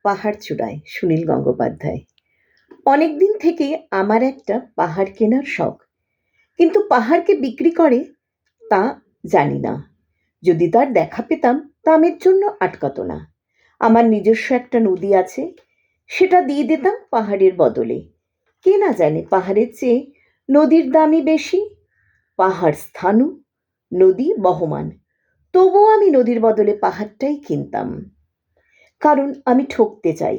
পাহাড় চূড়ায়, সুনীল গঙ্গোপাধ্যায়। অনেক দিন থেকে আমার একটা পাহাড় কেনার শখ, কিন্তু পাহাড়কে বিক্রি করে তা জানি না। যদি তার দেখা পেতাম, দামের জন্য আটকাতো না। আমার নিজস্ব একটা নদী আছে, সেটা দিয়ে দিতাম পাহাড়ের বদলে। কে না জানে পাহাড়ের চেয়ে নদীর দামই বেশি। পাহাড় স্থাণু, নদী বহমান। তবুও আমি নদীর বদলে পাহাড়টাই কিনতাম, কারণ আমি ঠকতে চাই।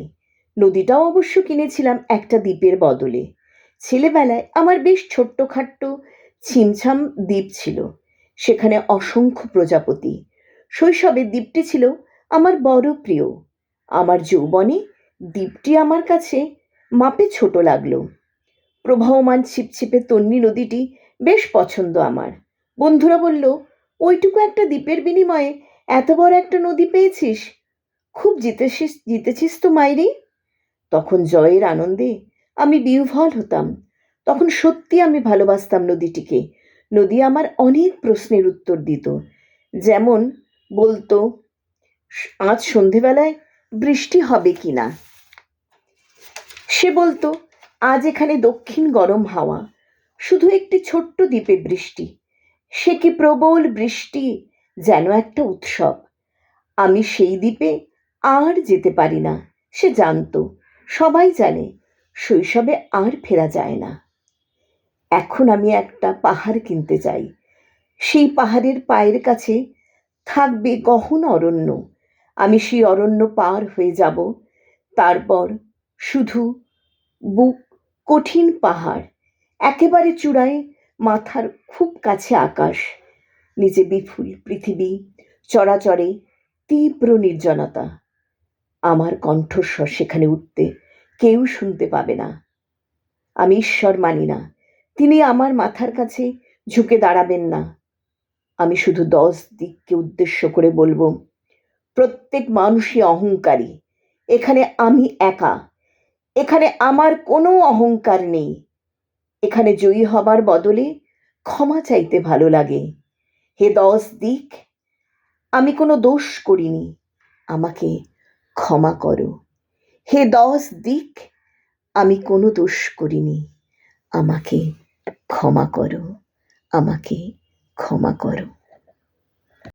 নদীটাও অবশ্য কিনেছিলাম একটা দ্বীপের বদলে। ছেলেবেলায় আমার বেশ ছোট্টখাট্ট ছিমছাম দ্বীপ ছিল, সেখানে অসংখ্য প্রজাপতি। শৈশবে দ্বীপটি ছিল আমার বড় প্রিয়। আমার যৌবনে দ্বীপটি আমার কাছে মাপে ছোট লাগলো। প্রবাহমান ছিপছিপে তন্বী নদীটি বেশ পছন্দ আমার। বন্ধুরা বলল, ওইটুকু একটা দ্বীপের বিনিময়ে এত বড় একটা নদী পেয়েছিস, খুব জিতেছিস তো মাইরি। তখন জয়ের আনন্দে আমি বিহ্বল হতাম। তখন সত্যি আমি ভালোবাসতাম নদীটিকে। নদী আমার অনেক প্রশ্নের উত্তর দিত। যেমন বলতো, আজ সন্ধেবেলায় বৃষ্টি হবে কি না। সে বলতো, আজ এখানে দক্ষিণ গরম হাওয়া, শুধু একটি ছোট্ট দ্বীপে বৃষ্টি। সে কি প্রবল বৃষ্টি, যেন একটা উৎসব। আমি সেই দ্বীপে আর যেতে পারি না। সে জানতো, সবাই জানে, শৈশবে আর ফেরা যায় না। এখন আমি একটা পাহাড় কিনতে চাই। সেই পাহাড়ের পায়ের কাছে থাকবে গহন অরণ্য। আমি সেই অরণ্য পার হয়ে যাব। তারপর শুধু বুক কঠিন পাহাড়, একেবারে চূড়ায় মাথার খুব কাছে আকাশ, নিচে বিপুল পৃথিবী, চরাচরে তীব্র নির্জনতা। আমার কণ্ঠস্বর সেখানে উঠতে কেউ শুনতে পাবে না। আমি ঈশ্বর মানি না, তিনি আমার মাথার কাছে ঝুঁকে দাঁড়াবেন না। আমি শুধু 10 দিককে উদ্দেশ্য করে বলবো, প্রত্যেক মানুষই অহংকারী। এখানে আমি একা। এখানে আমার কোনো অহংকার নেই। এখানে জয়ী হবার বদলে ক্ষমা চাইতে ভালো লাগে। হে 10 দিক, আমি কোনো দোষ করিনি, আমাকে ক্ষমা করো। হে 10 দিক, আমি কোনো দোষ করিনি, আমাকে ক্ষমা করো, আমাকে ক্ষমা করো।